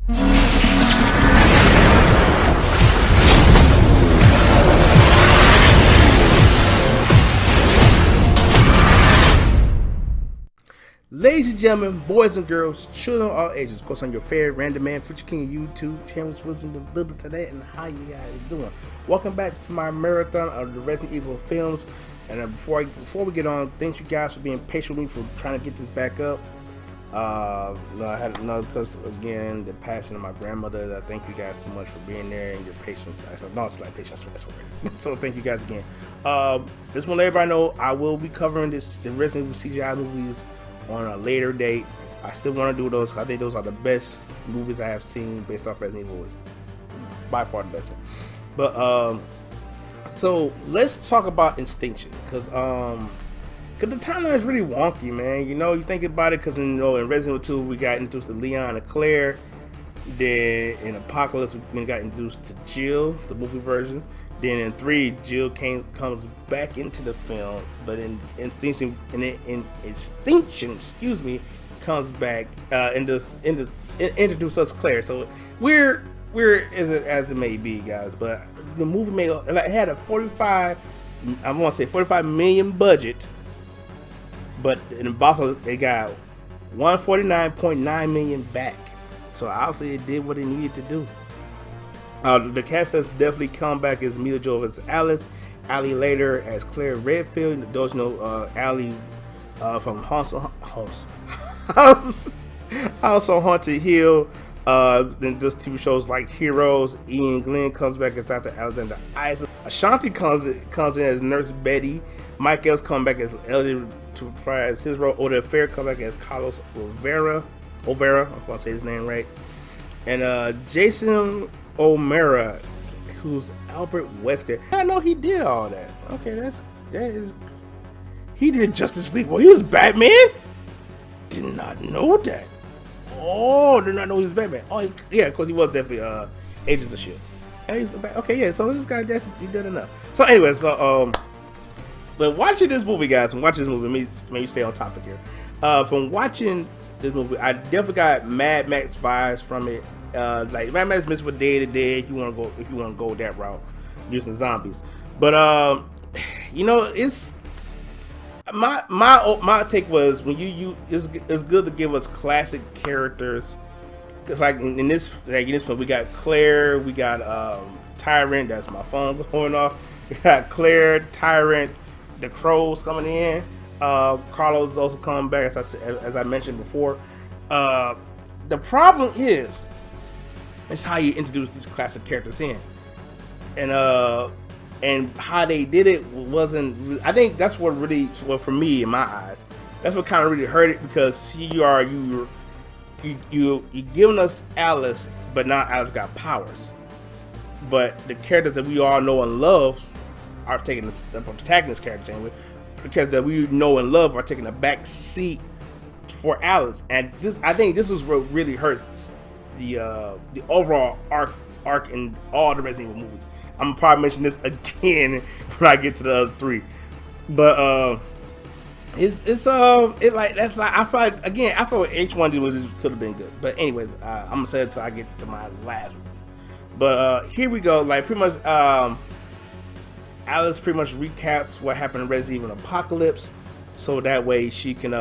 Ladies and gentlemen, boys and girls, children of all ages, of course, I'm your favorite random man, Future King of YouTube, Terrence was in the building today, and how you guys doing? Welcome back to my marathon of the Resident Evil films. And before we get on, thank you guys for being patient with me for trying to get this back up. I had another test again, the passing of my grandmother. Thank you guys so much for being there and your patience. I said, no, it's like patience. So thank you guys again. Just want to let everybody know I will be covering the Resident Evil CGI movies on a later date. I still want to do those. I think those are the best movies I have seen based off Resident Evil, by far the best. But so let's talk about Extinction, because the timeline is really wonky, man. You know, you think about it, because in Resident Evil 2 we got introduced to Leon and Claire. Then in Apocalypse we got introduced to Jill, the movie version. Then in 3, Jill comes back into the film, but in Extinction, excuse me, comes back and introduce us Claire. So we're as it may be, guys. But the movie it had a 45 million budget, but in the box office they got 149.9 million back. So obviously it did what it needed to do. The cast that's definitely come back is Mila Jovovich as Alice, Ali later as Claire Redfield. Those Ali from House on Haunted Hill. Then just TV shows like Heroes. Ian Glenn comes back as Dr. Alexander Isaac. Ashanti comes in as Nurse Betty. Mike Else comes back as Elder to reprise his role. Oda Fair comes back as Carlos Overa. I'm going to say his name right. And Jason O'Mara, who's Albert Wesker. I know he did all that. Okay, that is. He did Justice League. Well, he was Batman. Did not know that. Oh, did not know he was Batman. Oh, yeah, because he was definitely Agents of Shield. And he's okay, yeah. So this guy, he did enough. So anyway, but watching this movie, guys, maybe stay on topic here. From watching this movie, I definitely got Mad Max vibes from it. Like Mad Max mixed with Day to Day, if you want to go that route, using zombies. But it's my take was when it's good to give us classic characters. Cause like in this one, we got Claire, we got Tyrant. That's my phone going off. We got Claire, Tyrant, the Crows coming in. Carlos is also coming back, as I mentioned before. The problem is how you introduce these classic characters in, and how they did it wasn't. I think that's what really, well, for me in my eyes, that's what kind of really hurt it, because you giving us Alice, but now Alice got powers, but the characters that we all know and love are taking the protagonist characters anyway, because that we know and love are taking a back seat for Alice, and I think this is what really hurts the overall arc in all the Resident Evil movies. I'm gonna probably mention this again when I get to the other 3, but I feel like H1 could have been good, but anyways, I'm gonna say it until I get to my last movie. But here we go. Like pretty much, Alice pretty much recaps what happened in Resident Evil Apocalypse, so that way she can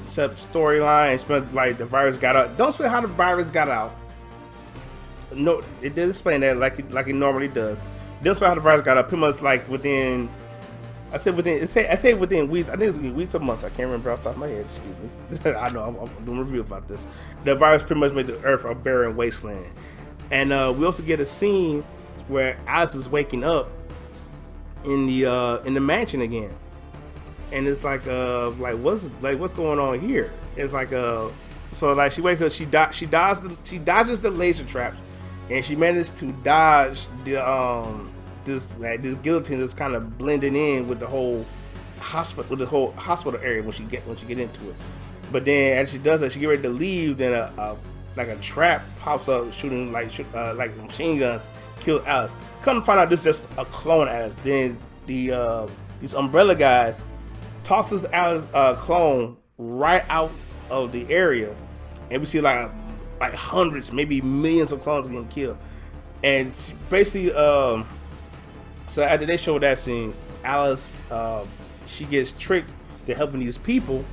set storyline. Like the virus got out. Don't explain how the virus got out. No, it did explain that like it normally does. This how the virus got out. Pretty much like within. I say within weeks. I think it's weeks or months. I can't remember off the top of my head. Excuse me. I know I'm doing a review about this. The virus pretty much made the Earth a barren wasteland, and we also get a scene where Alice is waking up in the mansion again, and it's like what's going on here? It's like so like she wakes up, she dodges the laser traps, and she managed to dodge the this guillotine that's kind of blending in with the whole hospital area when she get into it. But then as she does that, she get ready to leave, then a trap pops up shooting like machine guns, kill Alice. Come to find out, this is just a clone Alice. Then these Umbrella guys tosses Alice clone right out of the area, and we see like like hundreds, maybe millions of clones getting killed. And basically, so after they show that scene, Alice, she gets tricked to helping these people,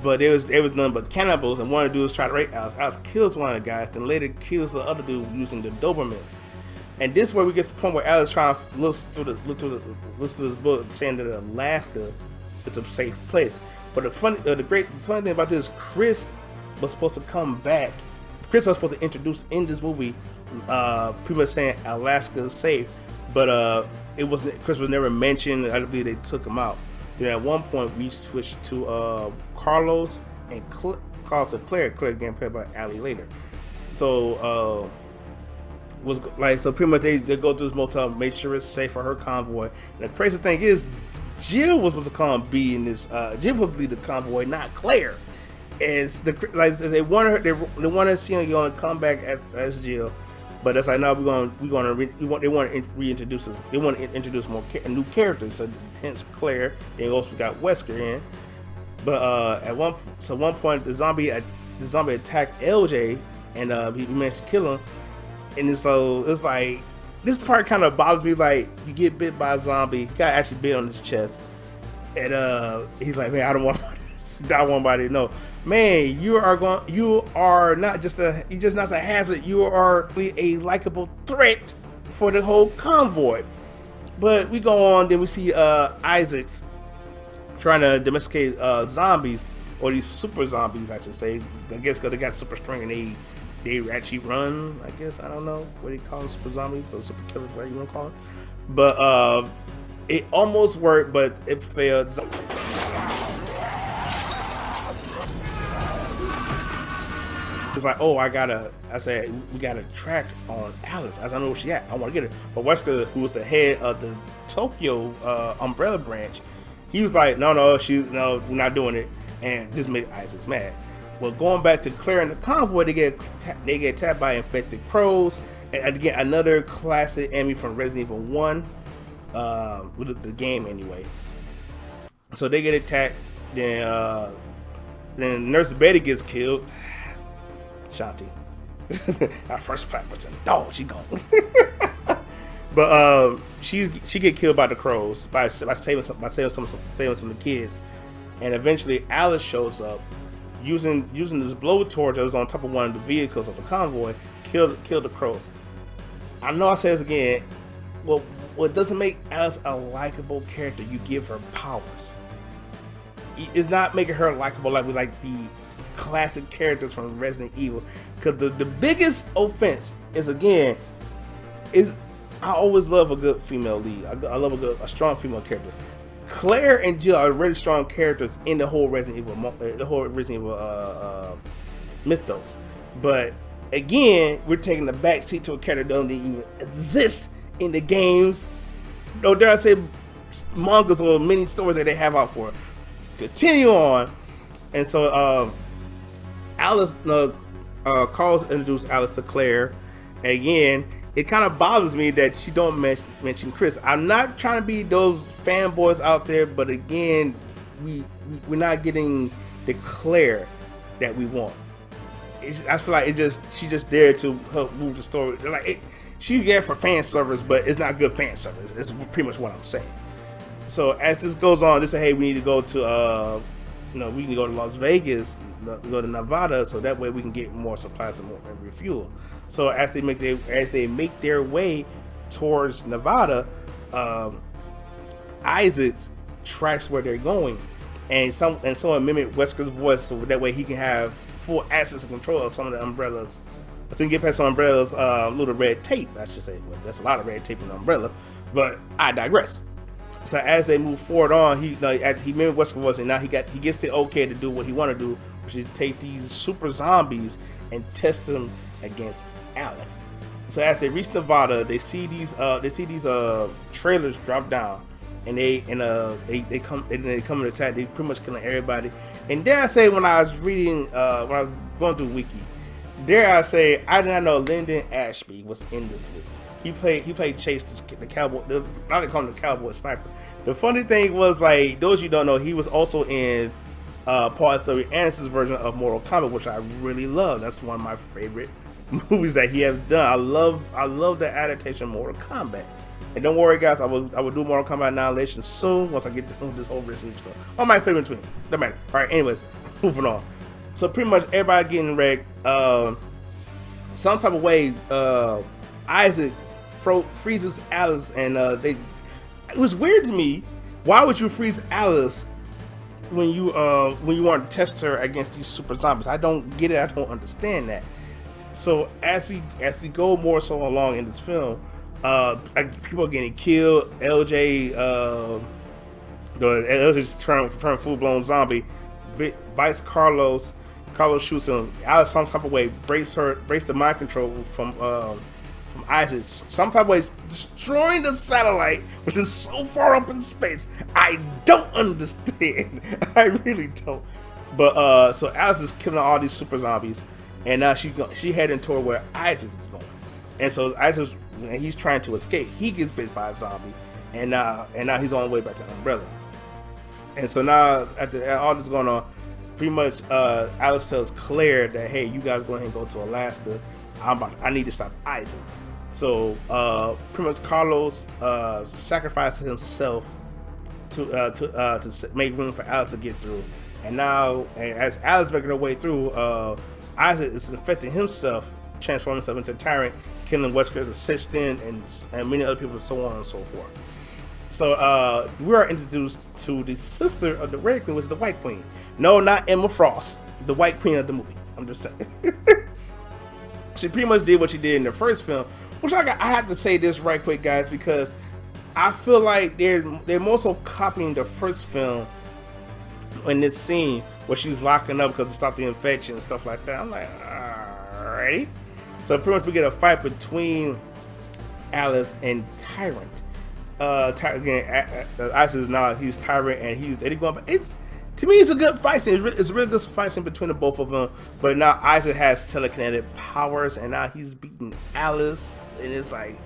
but it was nothing but cannibals, and one of the dudes try to rape Alice. Alice kills one of the guys, then later kills the other dude using the Dobermans. And this is where we get to the point where Alice trying to look through this book, saying that Alaska is a safe place. But the funny thing about this, Chris was supposed to come back. Chris was supposed to introduce in this movie, pretty much saying Alaska is safe, but it wasn't. Chris was never mentioned. I believe they took him out. Then at one point we switched to Carlos and Carlos and Claire. Claire getting played by Allie later. So was like, so pretty much they go to this motel, make sure it's safe for her convoy. And the crazy thing is, Jill was supposed to come be in this. Jill was supposed to lead the convoy, not Claire. As they wanted her, they wanted to see her going to come back as Jill, but it's like, no, they want to reintroduce us. They want to introduce more new characters. So hence Claire. They also got Wesker in. But at one point the zombie attacked LJ, and he managed to kill him. And so it's like, this part kind of bothers me. Like, you get bit by a zombie, he got actually bit on his chest, and he's like, man, I don't want anybody to know. Man, you are not just you're just not a hazard. You are a likable threat for the whole convoy. But we go on, then we see Isaacs trying to domesticate zombies, or these super zombies, I should say. I guess because they got super strength and they actually run, I guess. I don't know what they call them, super zombies or super killers, whatever you want to call them. But it almost worked, but it failed. It's like, oh, I said, we got a track on Alice. I don't know where she at. I want to get her. But Wesker, who was the head of the Tokyo Umbrella branch, he was like, no, we're not doing it. And this made Isaac mad. Well, going back to Claire and the convoy, they get attacked by infected crows. And again, another classic enemy from Resident Evil 1, with the game anyway. So they get attacked. Then Nurse Betty gets killed. Shanti. Our first plaque was dog. She gone. But she get killed by the crows by saving some of the kids. And eventually Alice shows up using this blowtorch that was on top of one of the vehicles of the convoy, kill the crows. I know I say this again. Well, what doesn't make Alice a likable character, you give her powers. It's not making her likable like the classic characters from Resident Evil. Because the biggest offense is, again, I always love a good female lead. I love a strong female character. Claire and Jill are really strong characters in the whole Resident Evil mythos. But again, we're taking the back seat to a character that doesn't even exist in the games. No, dare I say, mangas or mini stories that they have out for. Continue on, and so Alice, Carl introduced Alice to Claire. Again, it kind of bothers me that she don't mention Chris. I'm not trying to be those fanboys out there, but again, we're not getting the Claire that we want. I feel like she's just there to help move the story. Like she's there for fan service, but it's not good fan service. That's pretty much what I'm saying. So as this goes on, they say, hey, we need to go to we can go to Las Vegas, go to Nevada, so that way we can get more supplies and more refuel. So as they make their way towards Nevada, Isaacs tracks where they're going, and someone mimic Wesker's voice, so that way he can have full access and control of some of the umbrellas. So you can get past some umbrellas, little red tape, I should say. Well, that's a lot of red tape in the umbrella, but I digress. So as they move forward on, he mimicked Wesker voice, and now he gets the okay to do what he want to do, which is take these super zombies and test them against Alice. So as they reach Nevada, they see these trailers drop down, and they come and attack. They pretty much killing everybody. And dare I say, when I was reading, when I was going through Wiki, dare I say, I did not know Lyndon Ashby was in this movie. He played Chase, the cowboy. I didn't call him the cowboy sniper. The funny thing was, like, those you don't know, he was also in Paul S.W. Anderson's version of Mortal Kombat, which I really love. That's one of my favorite movies that he has done. I love the adaptation of Mortal Kombat. And don't worry, guys, I will do Mortal Kombat Annihilation soon once I get done with this whole receiver stuff. I might put it in between. Doesn't matter. All right. Anyways, moving on. So pretty much everybody getting wrecked. Some type of way, Isaac freezes Alice, and it was weird to me. Why would you freeze Alice when you want to test her against these super zombies? I don't get it. I don't understand that. So as we go more so along in this film, people are getting killed. LJ's turned full blown zombie. Bites Carlos. Carlos shoots him. Alice some type of way breaks the mind control from Isaac. Some type of way destroying the satellite, which is so far up in space. I don't understand. I really don't. But so Alice is killing all these super zombies, and now she heading toward where Isaac is going. And so he's trying to escape. He gets bit by a zombie, and now he's on the way back to Umbrella. And so now after all this going on, pretty much Alice tells Claire that, hey, you guys go ahead and go to Alaska. I need to stop Isaac. So pretty much Carlos sacrifices himself to make room for Alice to get through. And now, as Alice making her way through, Isaac is infecting himself, transforming himself into Tyrant, killing Wesker's assistant and many other people, and so on and so forth. So we are introduced to the sister of the Red Queen, which is the White Queen. No, not Emma Frost, the White Queen of the movie. I'm just saying. She pretty much did what she did in the first film, which I have to say this right quick, guys, because I feel like they're more so copying the first film in this scene where she's locking up because to stop the infection and stuff like that. I'm like, alrighty. So pretty much we get a fight between Alice and Tyrant. Again, Isaac is now he's Tyrant and they're going. To me, it's a good fight scene. It's a really good fight scene between the both of them. But now Isaac has telekinetic powers, and now he's beating Alice, and it's like,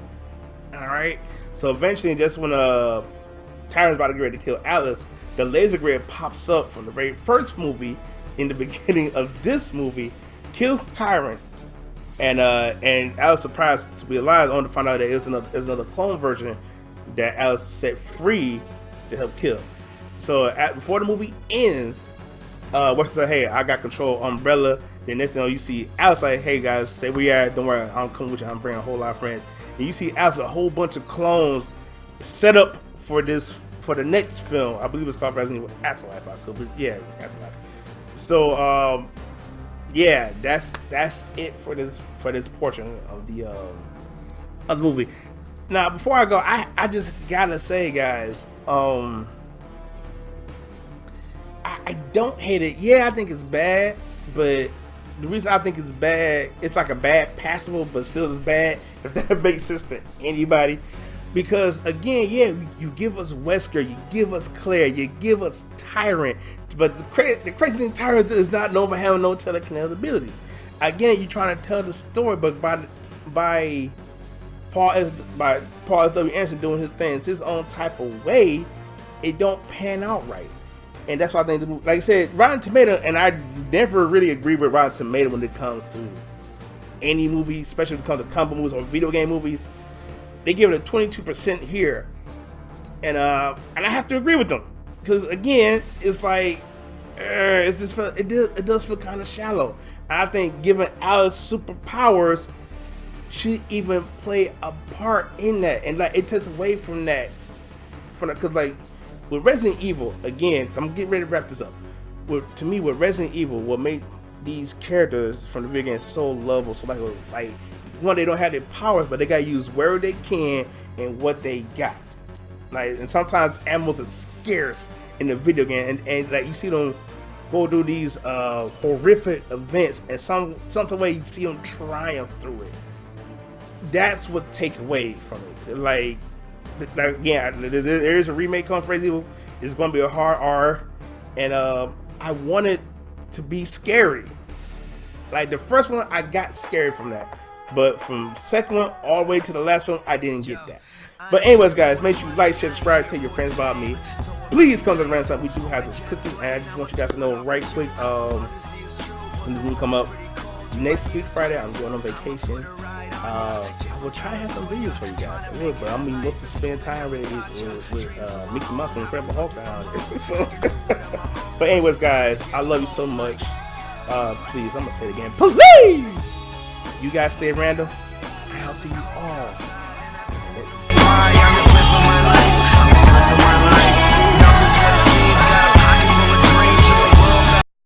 all right. So eventually, just when Tyrant's about to get ready to kill Alice, the laser grid pops up from the very first movie in the beginning of this movie, kills Tyrant, and Alice, surprised to be alive, only to find out that there's another clone version that Alice set free to help kill. So before the movie ends, Wesker said, hey, I got control of Umbrella. Then next thing you see Alice like, hey guys, stay where you at. Don't worry, I'm coming with you. I'm bringing a whole lot of friends. And you see Alice with a whole bunch of clones set up for the next film. I believe it's called Resident Evil Afterlife. Yeah, Afterlife. So yeah, that's it for this portion of the movie. Now before I go, I just gotta say, guys, I don't hate it. Yeah, I think it's bad, but the reason I think it's bad, it's like a bad passable, but still is bad, if that makes sense to anybody. Because again, yeah, you give us Wesker, you give us Claire, you give us Tyrant, but the crazy thing, Tyrant is not known for having no telekinetic abilities. Again, you're trying to tell the story, but by Paul S.W. Anderson doing his things his own type of way, it don't pan out right. And that's why I think, like I said, Rotten Tomato, and I never really agree with Rotten Tomato when it comes to any movie, especially when it comes to comic movies or video game movies. They give it a 22% here, and I have to agree with them, because again, it's like it does feel kind of shallow. I think giving Alice superpowers should even play a part in that, and like it takes away from that, because like. With Resident Evil, again, I'm getting ready to wrap this up. To me, with Resident Evil, what made these characters from the video game so lovable, so like one, they don't have their powers, but they gotta use where they can and what they got. Like, and sometimes animals are scarce in the video game, and like you see them go through these horrific events, and some way you see them triumph through it. That's what take away from it. Like again, there is a remake on Resident Evil. It's going to be a hard R, and I want it to be scary. Like the first one, I got scary from that, but from the second one all the way to the last one, I didn't get that. But anyways, guys, make sure you like, share, subscribe, tell your friends about me. please come to the random time. We do have this cookie, and I just want you guys to know right quick. When this movie come up next week Friday, I'm going on vacation. I will try to have some videos for you guys. I would, but I mean, what's to spend time with Mickey Mouse and Incredible Hulk down here. But anyways, guys, I love you so much. Please, I'm gonna say it again. Please, you guys stay random. I'll see you all next